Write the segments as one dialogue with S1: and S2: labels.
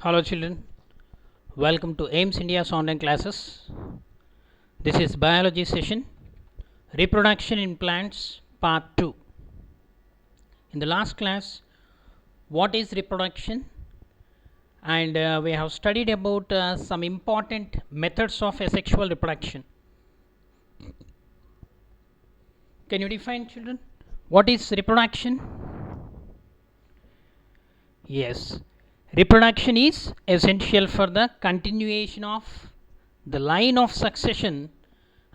S1: Hello children, welcome to AIMS India's online classes. This is biology session, reproduction in plants part 2. In the last class, what is reproduction? And we have studied about some important methods of asexual reproduction. Can you define, children? What is reproduction? Yes, reproduction is essential for the continuation of the line of succession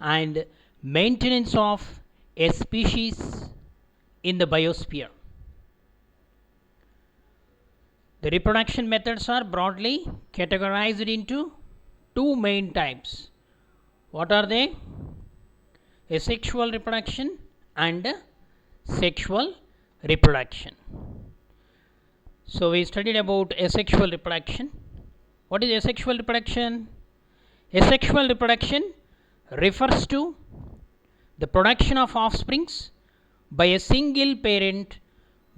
S1: and maintenance of a species in the biosphere. The reproduction methods are broadly categorized into two main types. What are they? Asexual reproduction and sexual reproduction. So we studied about asexual reproduction. What is asexual reproduction? Asexual reproduction refers to the production of offsprings by a single parent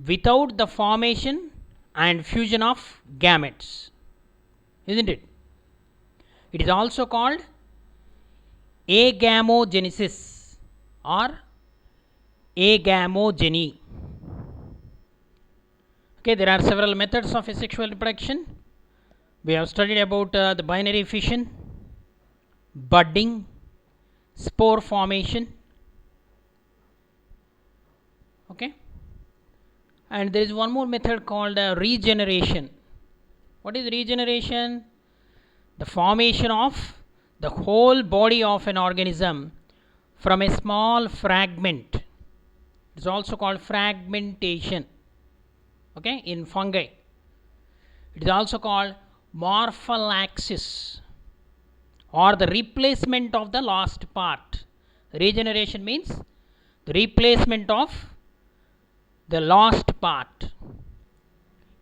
S1: without the formation and fusion of gametes, isn't it? It is also called agamogenesis or agamogeny. Okay, there are several methods of asexual reproduction. We have studied about the binary fission, budding, spore formation. Okay, and there is one more method called regeneration. What is regeneration? The formation of the whole body of an organism from a small fragment. It is also called fragmentation. Okay, in fungi. It is also called morphallaxis or the replacement of the lost part. Regeneration means the replacement of the lost part.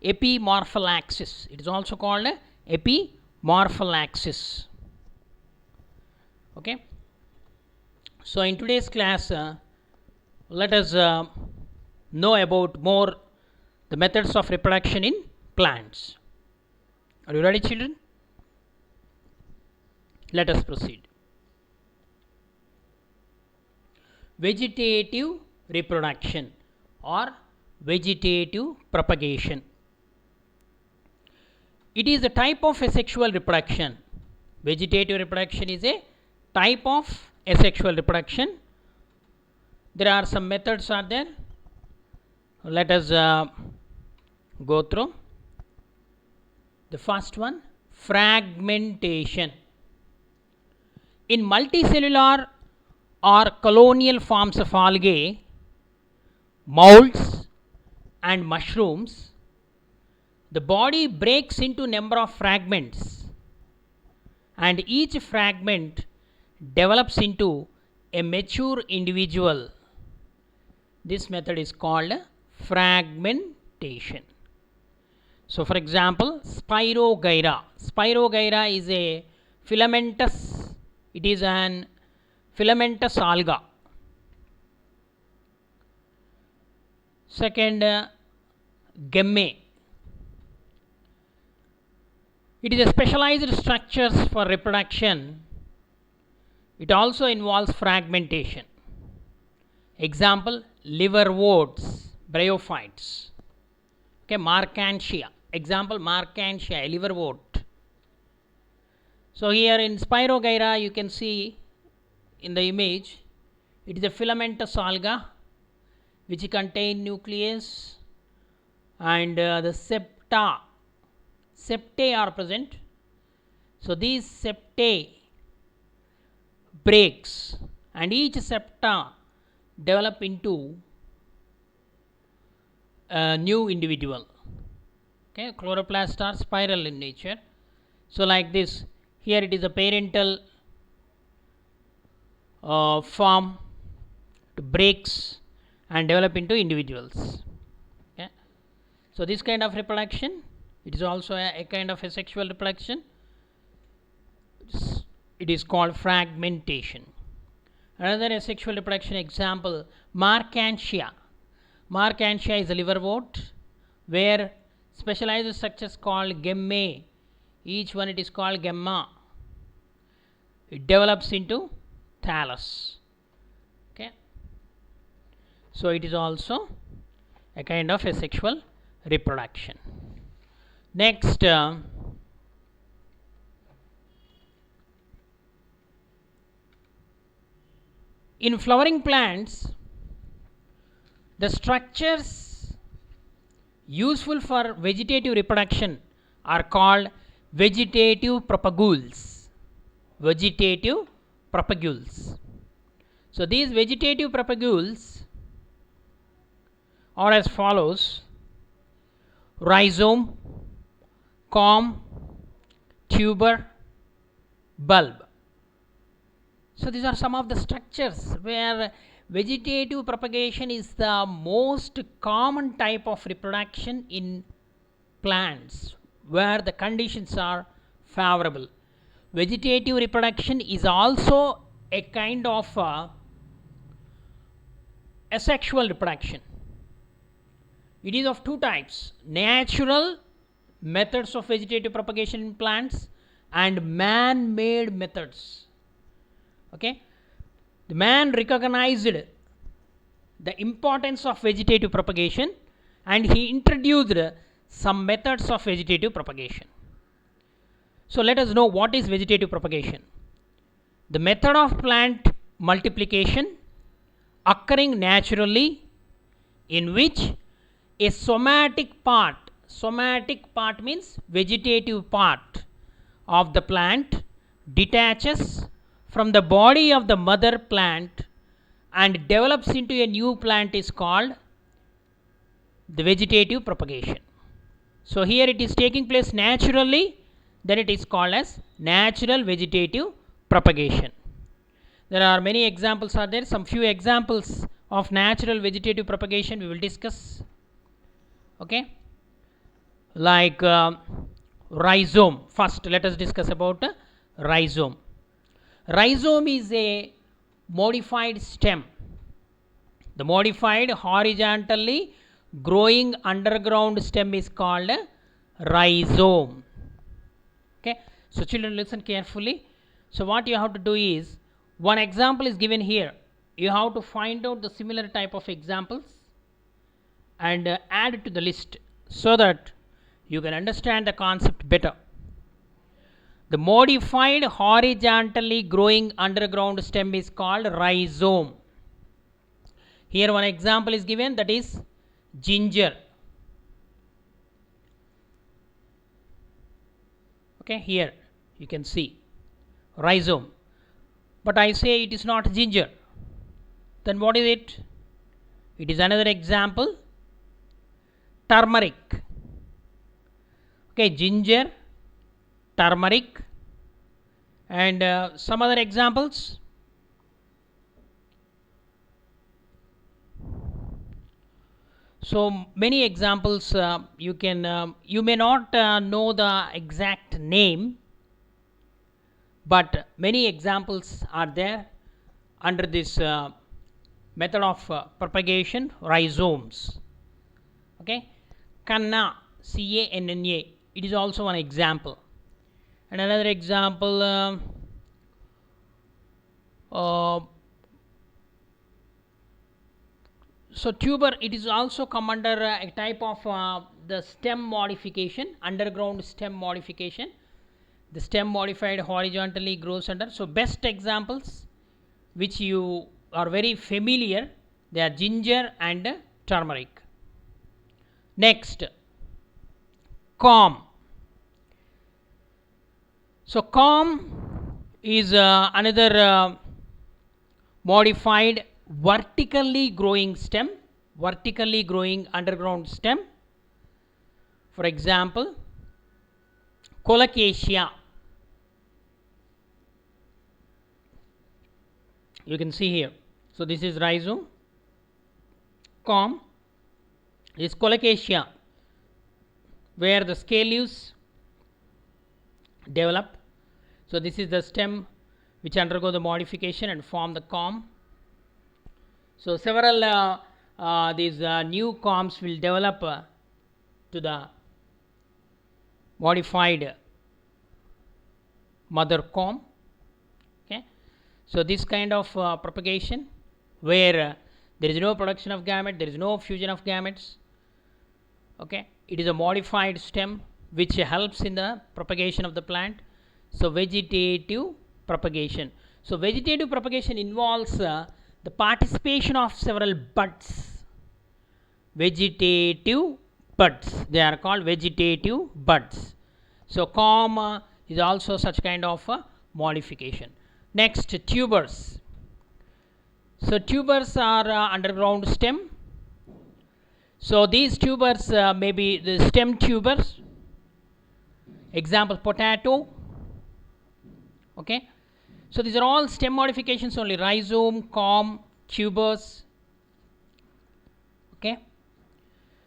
S1: Epimorphallaxis. It is also called epimorphallaxis. Okay. So in today's class, let us know about more the methods of reproduction in plants. Are you ready, children? Let us proceed. Vegetative reproduction or vegetative propagation. It is a type of asexual reproduction. Vegetative reproduction is a type of asexual reproduction. There are some methods are there. Let us go through. The first one, fragmentation. In multicellular or colonial forms of algae, molds and mushrooms, the body breaks into number of fragments and each fragment develops into a mature individual. This method is called fragmentation. So for example, Spirogyra. Spirogyra is a filamentous, it is an filamentous alga. Second, Gemme. It is a specialized structures for reproduction. It also involves fragmentation. Example, liverworts, bryophytes. Okay, Marchantia. Example, Marchantia, liverwort. So here in Spirogyra, you can see in the image, it is a filamentous alga which contain nucleus and the septae are present. So these septae breaks and each septa develop into a new individual. Okay, chloroplasts are spiral in nature. So like this, here it is a parental form, it breaks and develop into individuals. Okay, so this kind of reproduction, it is also a kind of asexual reproduction. It is called fragmentation. Another asexual reproduction example, Marchantia. Marchantia is a liverwort where specialized structures called gemme each one it is called gamma. It develops into thallus. Okay, so it is also a kind of a sexual reproduction. Next, in flowering plants, the structures useful for vegetative reproduction are called vegetative propagules. Vegetative propagules. So these vegetative propagules are as follows: rhizome, corm, tuber, bulb. So these are some of the structures where vegetative propagation is the most common type of reproduction in plants where the conditions are favorable. Vegetative reproduction is also a kind of asexual reproduction. It is of two types: natural methods of vegetative propagation in plants and man-made methods. Okay, the man recognized the importance of vegetative propagation and he introduced some methods of vegetative propagation. So let us know what is vegetative propagation. The method of plant multiplication occurring naturally in which a somatic part means vegetative part of the plant detaches from the body of the mother plant and develops into a new plant is called the vegetative propagation. So here it is taking place naturally, then it is called as natural vegetative propagation. There are many examples are there. Some few examples of natural vegetative propagation we will discuss. Okay, like rhizome. First let us discuss about rhizome. Rhizome is a modified stem. The modified horizontally growing underground stem is called rhizome. Okay, so children listen carefully. So what you have to do is, one example is given here. You have to find out the similar type of examples and add it to the list so that you can understand the concept better. The modified horizontally growing underground stem is called rhizome. Here one example is given, that is ginger. Okay, here you can see rhizome, but I say it is not ginger. Then what is it? It is another example, turmeric. Okay, ginger, turmeric, and some other examples. So many examples you may not know the exact name, but many examples are there under this method of propagation, rhizomes. Okay, canna, C-A-N-N-A, it is also an example. And another example, so tuber, it is also come under a type of the stem modification, underground stem modification. The stem modified horizontally grows under. So best examples which you are very familiar, they are ginger and turmeric. Next, corm. So corm is another modified vertically growing stem, vertically growing underground stem. For example, colocasia. You can see here. So this is rhizome, corm, this colocasia, where the scale leaves develop. So this is the stem which undergo the modification and form the corm. So several these new corms will develop to the modified mother comb. Okay, so this kind of propagation where there is no production of gamete, there is no fusion of gametes. Okay, it is a modified stem which helps in the propagation of the plant. So vegetative propagation. So vegetative propagation involves the participation of several buds. Vegetative buds, they are called vegetative buds. So comb is also such kind of modification. Next, tubers. So tubers are underground stem. So these tubers may be the stem tubers. Example, potato. Okay, so these are all stem modifications only. Rhizome, comb, tubers. Okay,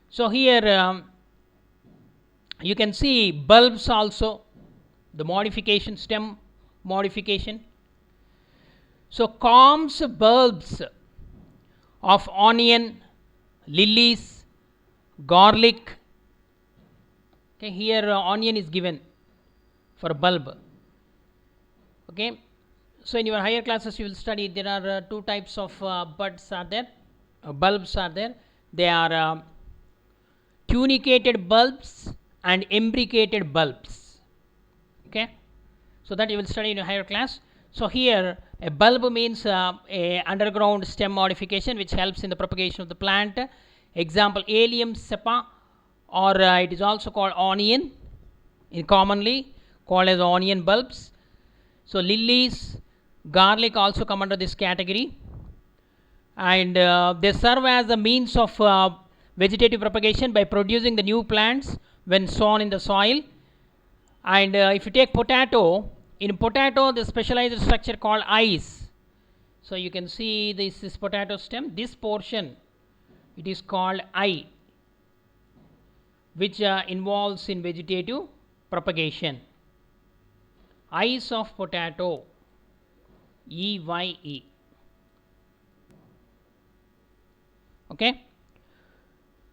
S1: so here you can see bulbs also, the modification, stem modification. So combs, bulbs of onion, lilies, garlic. Okay, here onion is given for a bulb. Okay, so in your higher classes you will study there are two types of buds are there, bulbs are there. They are tunicated bulbs and imbricated bulbs. Okay, so that you will study in a higher class. So here a bulb means a underground stem modification which helps in the propagation of the plant. Example, allium cepa, or it is also called onion, commonly called as onion bulbs. So lilies, garlic also come under this category, and they serve as a means of vegetative propagation by producing the new plants when sown in the soil. And if you take potato, in potato the specialized structure called eyes. So you can see this is potato stem, this portion it is called eye, which involves in vegetative propagation. Eyes of potato, EYE. Okay,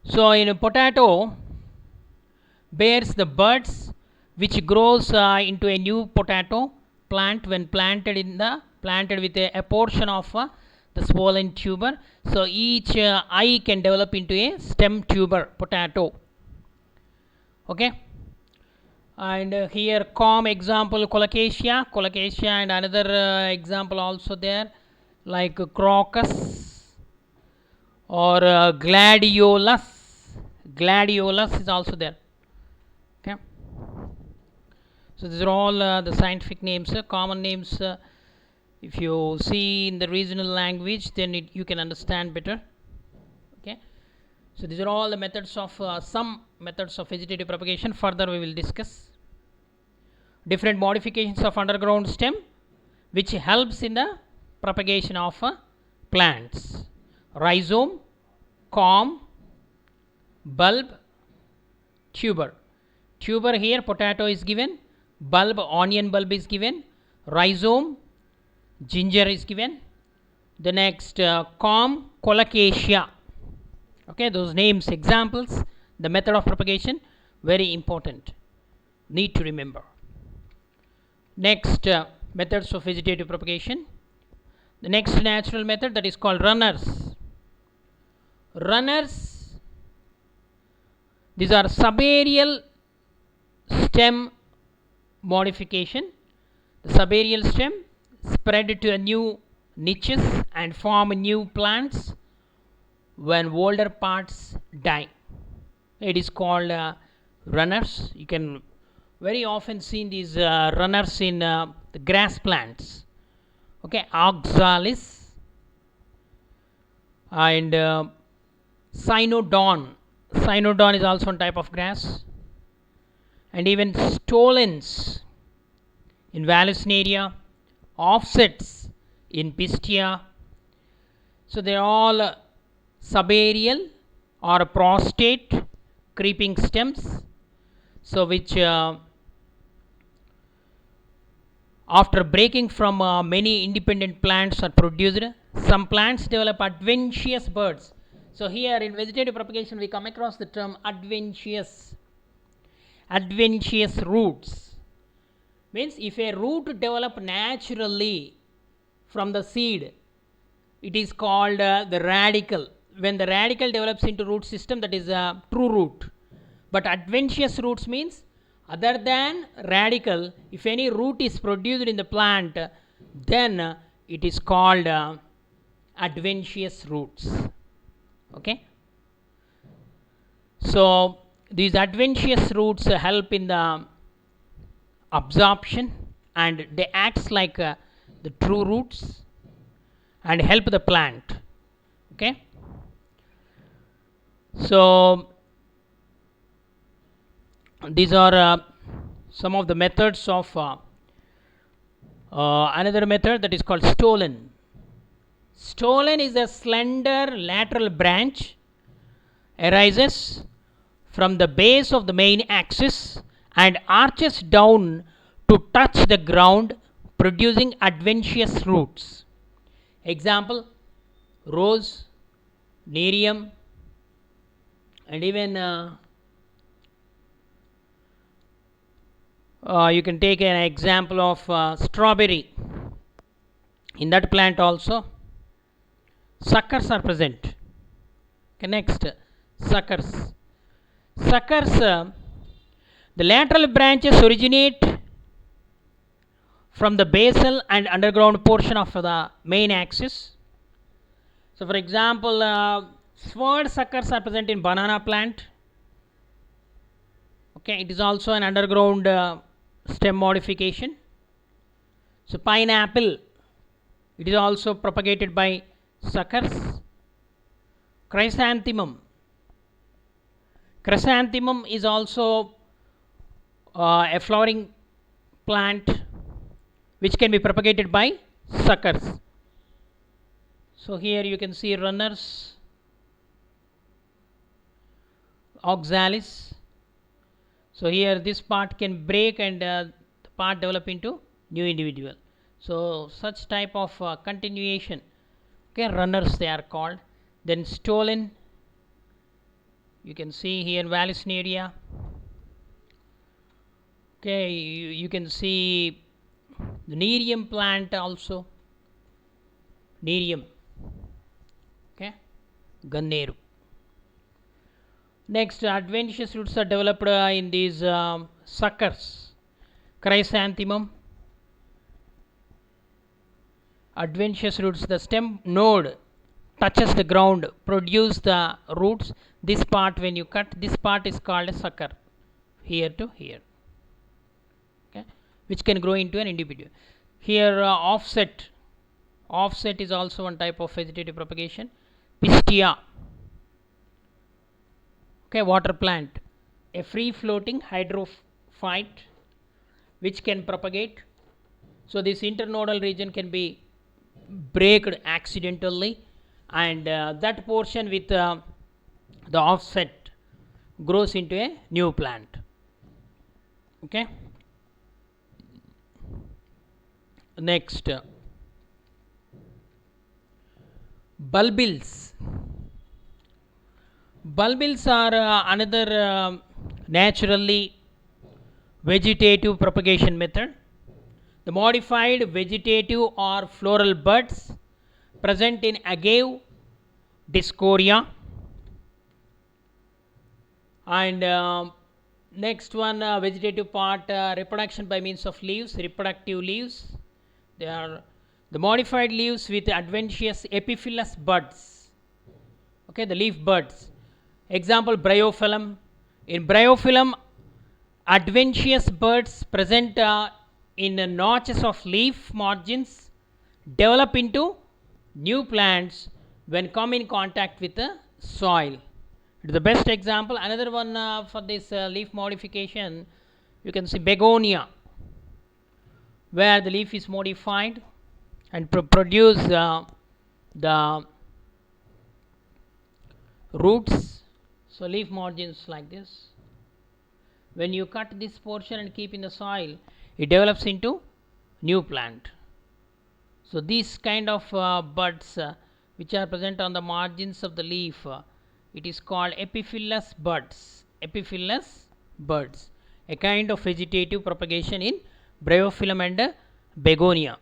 S1: so in a potato bears the buds which grows into a new potato plant when planted with a portion of the swollen tuber. So each eye can develop into a stem tuber potato. Okay, and here comb, example colocasia, and another example also there like crocus or gladiolus. Gladiolus is also there. Okay, so these are all the scientific names, common names. If you see in the regional language, then you can understand better. Okay, so these are all the methods of some methods of vegetative propagation. Further we will discuss different modifications of underground stem which helps in the propagation of plants. Rhizome, comb, bulb, tuber. Tuber here potato is given, bulb onion bulb is given, rhizome ginger is given. The next comb colocasia. Okay, those names, examples, the method of propagation, very important, need to remember. Next methods of vegetative propagation. The next natural method, that is called runners. Runners, these are subaerial stem modification. The subaerial stem spread to a new niches and form new plants when older parts die. It is called runners. You can very often see these runners in the grass plants. Okay, oxalis and cynodon. Cynodon is also a type of grass, and even stolons in Vallisneria, offsets in Pistia. So they are all subaerial or prostate creeping stems, so which after breaking from many independent plants are produced. Some plants develop adventitious buds. So here in vegetative propagation we come across the term adventitious roots. Means if a root develop naturally from the seed, it is called the radical. When the radical develops into root system, that is a true root. But adventitious roots means other than radical, if any root is produced in the plant, then it is called adventitious roots. Okay. So these adventitious roots help in the absorption, and they acts like the true roots and help the plant. Okay. So these are some of the methods of another method that is called stolon. Stolon is a slender lateral branch arises from the base of the main axis and arches down to touch the ground, producing adventitious roots. Example: rose, nerium, and even you can take an example of strawberry. In that plant also suckers are present. Okay, next, suckers. The lateral branches originate from the basal and underground portion of the main axis. So for example, sword suckers are present in banana plant. Okay, it is also an underground stem modification. So pineapple, it is also propagated by suckers. Chrysanthemum is also a flowering plant which can be propagated by suckers. So here you can see runners, oxalis. So here this part can break and the part develop into new individual. So such type of continuation, okay, runners they are called. Then stolon, you can see here Vallisneria. Okay, you can see the nerium plant also. Nerium, okay, ganneru. Next, adventitious roots are developed in these suckers. Chrysanthemum, adventitious roots, the stem node touches the ground, produce the roots. This part, when you cut, this part is called a sucker, here to here, okay, which can grow into an individual. Here offset is also one type of vegetative propagation. Pistia, okay, water plant, a free floating hydrophyte which can propagate. So this internodal region can be breaked accidentally, and that portion with the offset grows into a new plant. Okay. Next, bulbils. Bulbils are another naturally vegetative propagation method. The modified vegetative or floral buds present in agave, discoria, and next one, vegetative part, reproduction by means of leaves, reproductive leaves. They are the modified leaves with adventitious epiphyllous buds. Okay, the leaf buds. Example, bryophyllum. In bryophyllum, adventitious buds present in the notches of leaf margins develop into new plants when come in contact with the soil. It is the best example. Another one for this leaf modification, you can see begonia, where the leaf is modified and produce the roots. So leaf margins like this. When you cut this portion and keep in the soil, it develops into new plant. So these kind of buds which are present on the margins of the leaf, it is called epiphyllous buds. Epiphyllous buds, a kind of vegetative propagation in Bryophyllum and Begonia.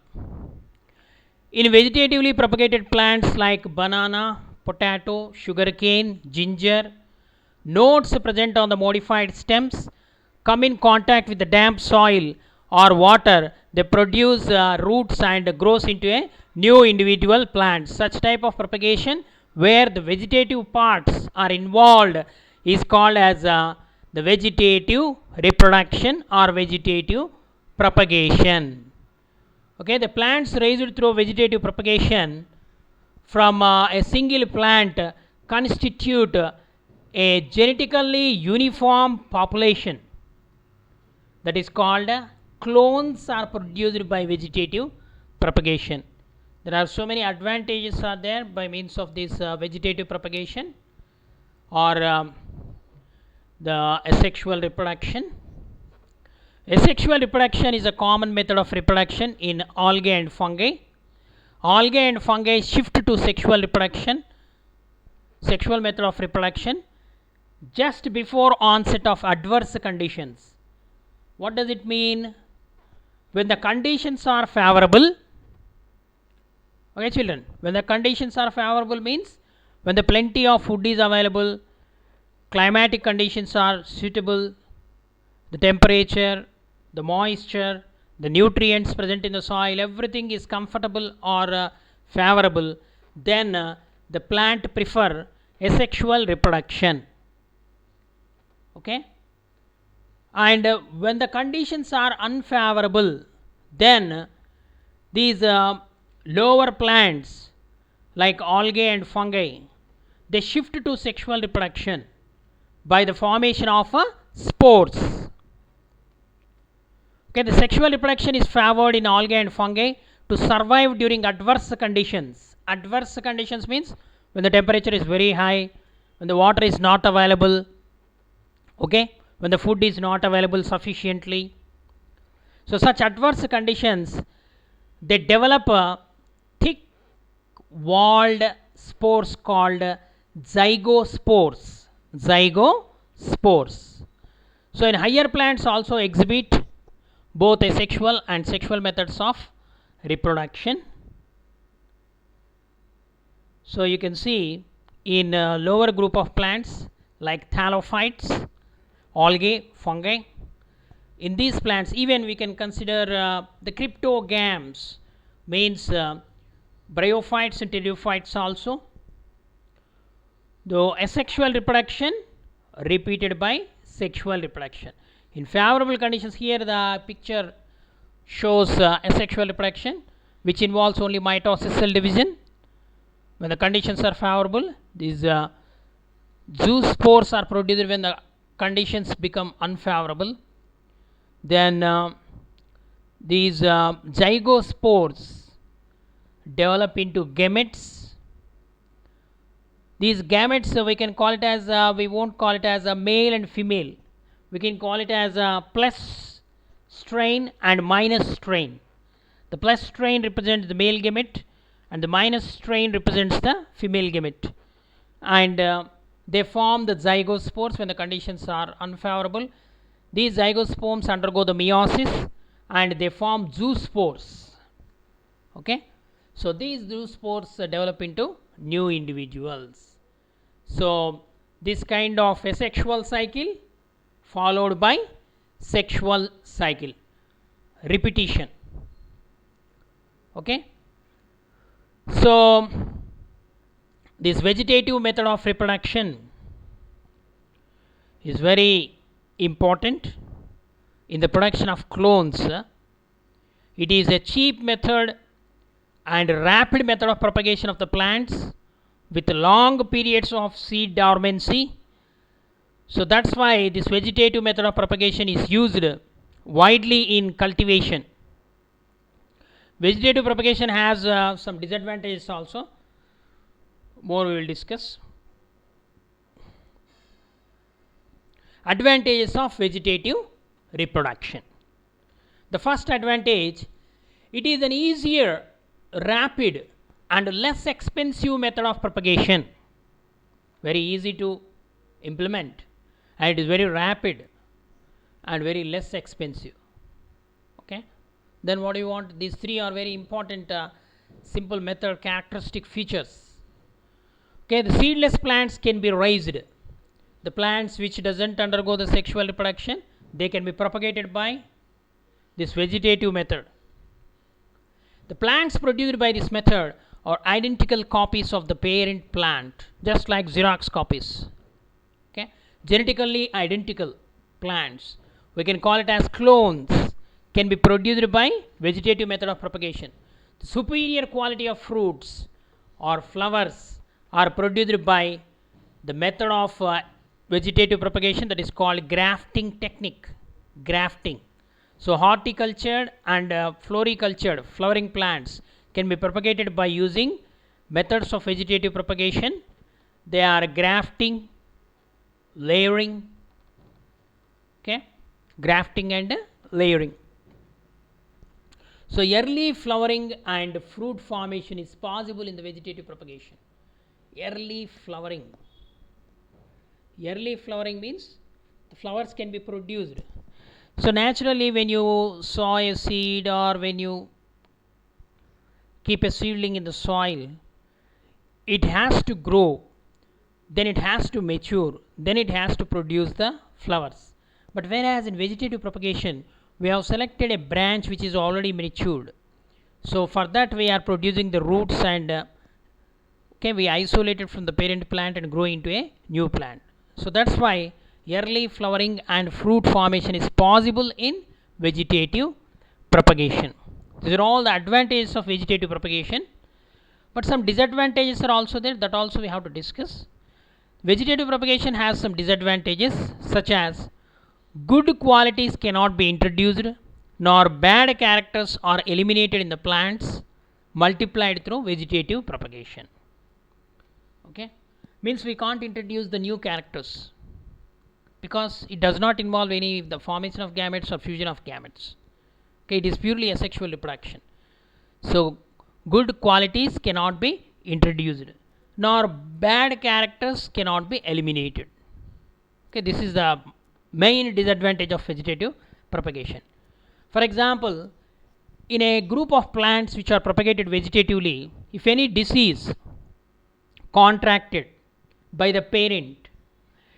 S1: In vegetatively propagated plants like banana, potato, sugarcane, ginger, nodes present on the modified stems come in contact with the damp soil or water. They produce roots and grows into a new individual plant. Such type of propagation where the vegetative parts are involved is called as the vegetative reproduction or vegetative propagation. Okay, the plants raised through vegetative propagation from a single plant constitute a genetically uniform population, that is called clones are produced by vegetative propagation. There are so many advantages are there by means of this vegetative propagation or the asexual reproduction. Asexual reproduction is a common method of reproduction in algae and fungi. Algae and fungi shift to sexual method of reproduction just before onset of adverse conditions. What does it mean? When the conditions are favorable, okay children, when the conditions are favorable means when the plenty of food is available, climatic conditions are suitable, the temperature, the moisture, the nutrients present in the soil, everything is comfortable or favorable, then the plant prefer asexual reproduction. Okay, and when the conditions are unfavorable, then these lower plants like algae and fungi, they shift to sexual reproduction by the formation of spores. Okay, the sexual reproduction is favored in algae and fungi to survive during adverse conditions. Adverse conditions means when the temperature is very high, when the water is not available, okay, when the food is not available sufficiently. So such adverse conditions, they develop thick walled spores called zygospores. Zygospores. So in higher plants also exhibit both asexual and sexual methods of reproduction. So you can see in a lower group of plants like thallophytes, algae, fungi, in these plants even we can consider the cryptogams, means bryophytes and pteridophytes also, though asexual reproduction repeated by sexual reproduction. In favorable conditions, here the picture shows asexual reproduction which involves only mitosis, cell division. When the conditions are favorable, these zoospores are produced. When the conditions become unfavorable, then these zygospores develop into gametes. These gametes we can call it as we won't call it as a male and female, we can call it as a plus strain and minus strain. The plus strain represents the male gamete and the minus strain represents the female gamete, and they form the zygospores when the conditions are unfavorable. These zygospores undergo the meiosis and they form zoospores. Okay, so these zoospores develop into new individuals. So this kind of asexual cycle followed by sexual cycle, repetition. Okay, so this vegetative method of reproduction is very important in the production of clones. It is a cheap method and rapid method of propagation of the plants with long periods of seed dormancy. So that's why this vegetative method of propagation is used widely in cultivation. Vegetative propagation has some disadvantages also, more we will discuss. Advantages of vegetative reproduction. The first advantage, it is an easier, rapid and less expensive method of propagation. Very easy to implement and it is very rapid and very less expensive. Okay, Then what do you want? These three are very important simple method characteristic features. Okay, the seedless plants can be raised. The plants which doesn't undergo the sexual reproduction, they can be propagated by this vegetative method. The plants produced by this method are identical copies of the parent plant, just like Xerox copies. Okay, genetically identical plants, we can call it as clones, can be produced by vegetative method of propagation. The superior quality of fruits or flowers are produced by the method of vegetative propagation, that is called grafting technique. Grafting. So horticultured and floricultured flowering plants can be propagated by using methods of vegetative propagation. They are grafting, layering, okay, grafting and layering. So early flowering and fruit formation is possible in the vegetative propagation. Early flowering. Early flowering means the flowers can be produced. So naturally, when you sow a seed or when you keep a seedling in the soil, it has to grow, then it has to mature, then it has to produce the flowers. But whereas in vegetative propagation, we have selected a branch which is already matured. So for that we are producing the roots and okay, we isolate it from the parent plant and grow into a new plant. So that's why early flowering and fruit formation is possible in vegetative propagation. These are all the advantages of vegetative propagation, but some disadvantages are also there, that also we have to discuss. Vegetative propagation has some disadvantages, such as good qualities cannot be introduced, nor bad characters are eliminated in the plants multiplied through vegetative propagation. Okay, means we can't introduce the new characters because it does not involve any the formation of gametes or fusion of gametes. Okay, it is purely asexual reproduction. So good qualities cannot be introduced, nor bad characters cannot be eliminated. Okay, this is the main disadvantage of vegetative propagation. For example, in a group of plants which are propagated vegetatively, if any disease contracted by the parent,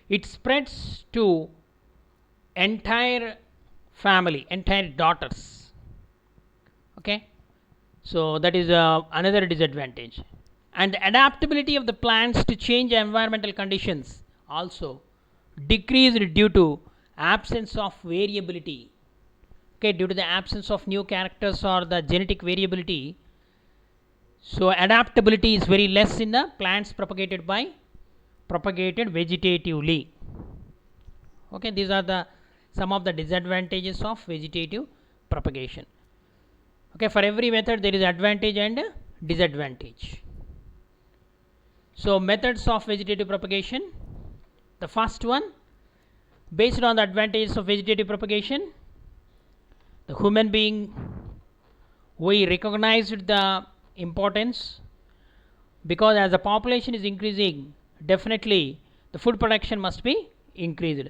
S1: it spreads to entire family, entire daughters. Okay, so that is another disadvantage. And the adaptability of the plants to change environmental conditions also decreased due to absence of variability. Okay, due to the absence of new characters or the genetic variability, so adaptability is very less in the plants propagated vegetatively. Okay, these are the some of the disadvantages of vegetative propagation. Okay, for every method there is advantage and disadvantage. So methods of vegetative propagation. The first one, based on the advantages of vegetative propagation, the human being, we recognized the importance, because as the population is increasing, definitely the food production must be increased.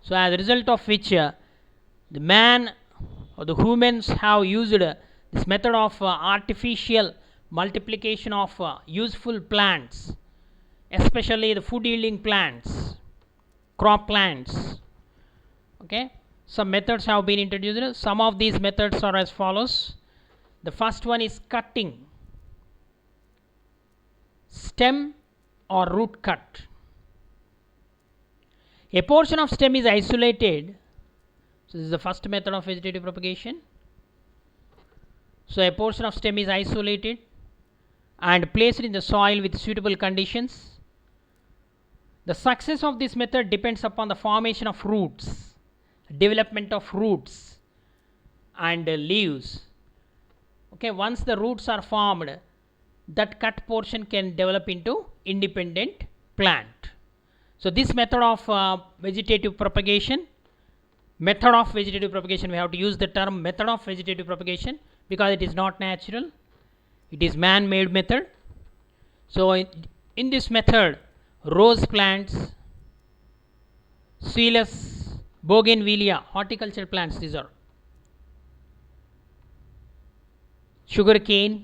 S1: So as a result of which the man or the humans have used this method of artificial multiplication of useful plants, especially the food yielding plants, crop plants. Okay, some methods have been introduced. Some of these methods are as follows. The first one is cutting, stem or root cut. A portion of stem is isolated. So this is the first method of vegetative propagation. So a portion of stem is isolated and placed in the soil with suitable conditions. The success of this method depends upon the formation of roots, development of roots and leaves. Okay, once the roots are formed, that cut portion can develop into independent plant. So this method of vegetative propagation, we have to use the term method of vegetative propagation because it is not natural, it is man-made method. So in this method, rose plants, Suillus, bougainvillea, horticultural plants, these are sugar cane,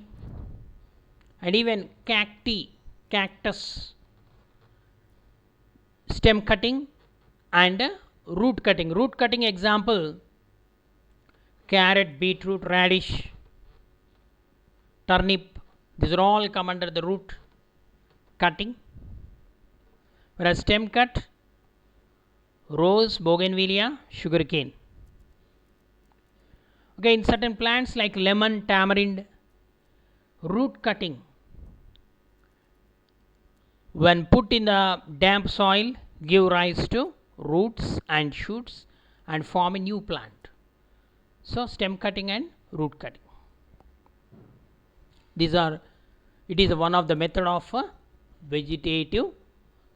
S1: and even cactus, stem cutting and root cutting. Root cutting example: carrot, beetroot, radish, turnip. These are all come under the root cutting. Whereas stem cut: rose, bougainvillea, sugar cane. Okay, in certain plants like lemon, tamarind, root cutting, when put in the damp soil, give rise to roots and shoots and form a new plant. So stem cutting and root cutting, it is one of the method of vegetative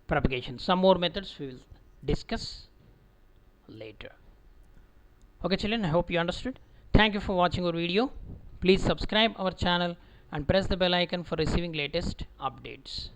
S1: propagation. Some more methods we will discuss later. Okay children, I hope you understood. Thank you for watching our video. Please subscribe our channel and press the bell icon for receiving latest updates.